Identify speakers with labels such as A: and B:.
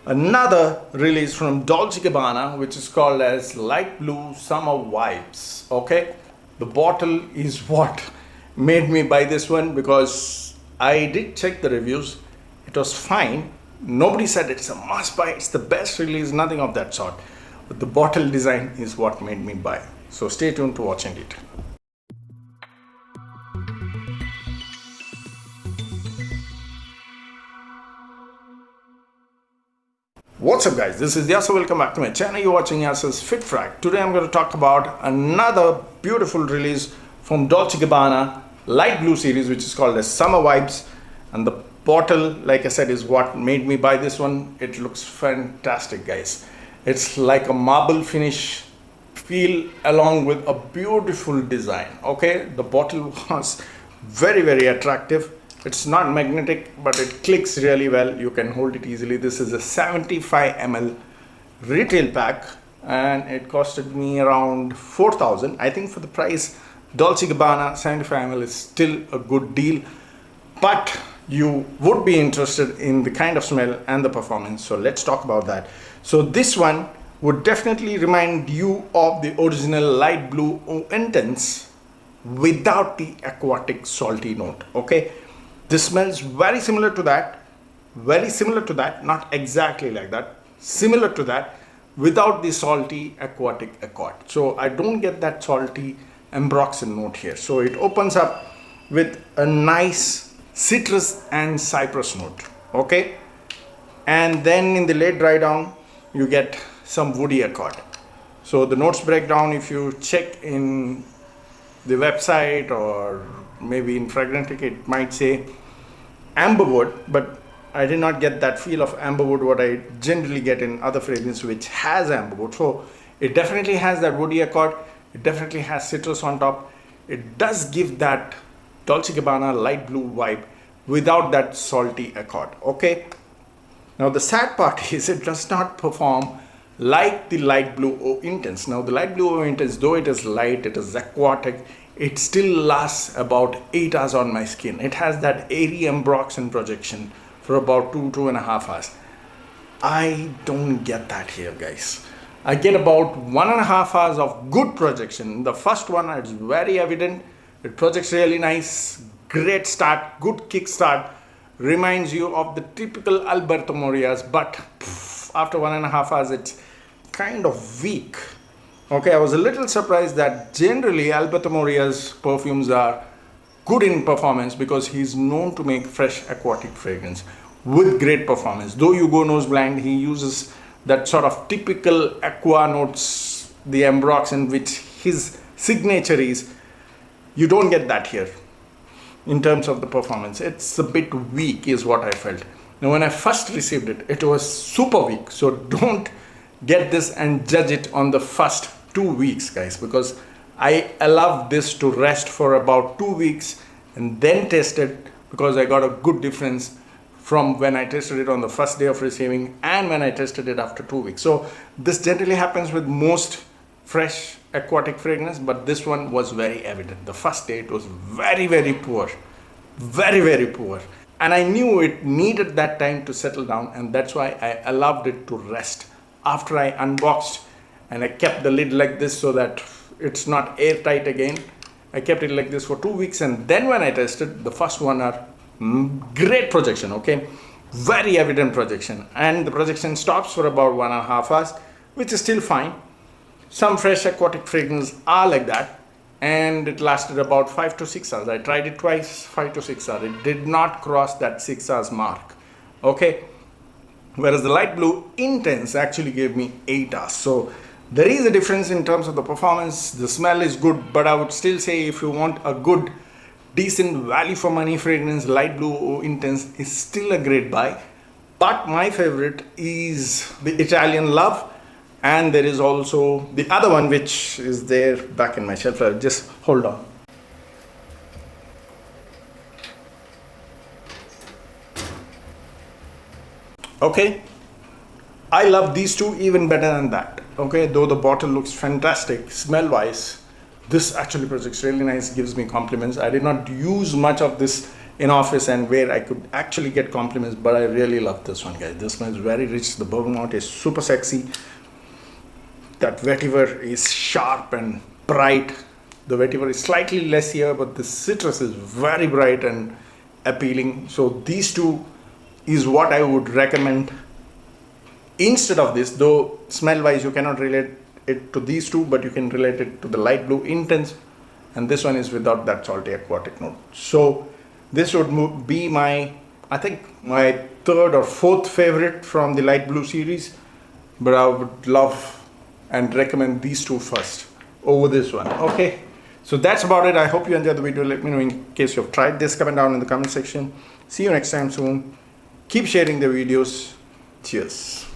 A: another release from Dolce & Gabbana, which is called as Light Blue Summer Vibes. Okay, the bottle is what made me buy this one, because I did check the reviews. It was fine. Nobody said it's a must buy, it's the best release, nothing of that sort. But the bottle design is what made me buy. So stay tuned to watching it. What's up guys, this is Yasser. Welcome back to my channel. You're watching Yasser's Fit Frack. Today I'm going to talk about another beautiful release from Dolce & Gabbana Light Blue series, which is called as Summer Vibes. And the bottle, like I said, is what made me buy this one. It looks fantastic guys. It's like a marble finish feel along with a beautiful design. Okay, the bottle was very attractive. It's not magnetic, but it clicks really well. You can hold it easily. This is a 75 ml retail pack and it costed me around 4,000. I think for the price, Dolce & Gabbana 75 ml is still a good deal, but you would be interested in the kind of smell and the performance. So let's talk about that. So this one would definitely remind you of the original Light Blue Intense without the aquatic salty note. Okay, this smells very similar to that, not exactly like that, similar to that, without the salty aquatic accord. So I don't get that salty ambroxan note here. So it opens up with a nice citrus and cypress note. Okay, and then in the late dry down you get some woody accord. So the notes break down, if you check in the website or maybe in Fragrantic, it might say amberwood, but I did not get that feel of amberwood what I generally get in other fragrances which has amberwood. So it definitely has that woody accord, it definitely has citrus on top. It does give that Dolce & Gabbana light blue vibe without that salty accord. Okay, now the sad part is it does not perform like the Light Blue Eau Intense. Now the Light Blue Eau Intense, though it is light, it is aquatic, it still lasts about 8 hours on my skin. It has that airy ambroxan projection for about 2.5 hours. I don't get that here guys. I get about 1.5 hours of good projection. The first one is very evident. It projects really nice, great start, good kick start. Reminds you of the typical Alberto Morias, but after 1.5 hours it's kind of weak. Okay, I was a little surprised that generally Alberto Moria's perfumes are good in performance because he's known to make fresh aquatic fragrance with great performance. Though you go nose blind, he uses that sort of typical aqua notes, the ambroxan, which his signature is. You don't get that here in terms of the performance. It's a bit weak is what I felt. Now when I first received it, it was super weak. So don't get this and judge it on the first 2 weeks guys, because I allowed this to rest for about 2 weeks and then test it, because I got a good difference from when I tested it on the first day of receiving and when I tested it after 2 weeks. So this generally happens with most fresh aquatic fragrance, but this one was very evident. The first day it was very poor, very poor, and I knew it needed that time to settle down, and that's why I allowed it to rest. After I unboxed and I kept the lid like this so that it's not airtight again, I kept it like this for 2 weeks, and then when I tested the first one are great projection. Okay, very evident projection, and the projection stops for about 1.5 hours, which is still fine. Some fresh aquatic fragrances are like that, and it lasted about 5 to 6 hours. I tried it twice, 5 to 6 hours. It did not cross that 6 hours mark. Okay, whereas the Light Blue Intense actually gave me 8 hours. So there is a difference in terms of the performance. The smell is good, but I would still say if you want a good, decent value for money fragrance, Light Blue Intense is still a great buy. But my favorite is the Italian Love. And there is also the other one which is there back in my shelf. Just hold on. Okay, I love these two even better than that. Okay, though the bottle looks fantastic smell wise, this actually projects really nice, gives me compliments. I did not use much of this in office and where I could actually get compliments. But I really love this one, guys. This one is very rich. The bergamot is super sexy. That vetiver is sharp and bright. The vetiver is slightly less here, but the citrus is very bright and appealing. So these two is what I would recommend instead of this, though smell wise you cannot relate it to these two, but you can relate it to the light blue intense, and this one is without that salty aquatic note. So this would be my, I think, my third or fourth favorite from the light blue series, but I would love and recommend these two first over this one. Okay, so that's about it. I hope you enjoyed the video. Let me know in case you have tried this. Comment down in the comment section. See you next time soon. Keep sharing the videos. Cheers.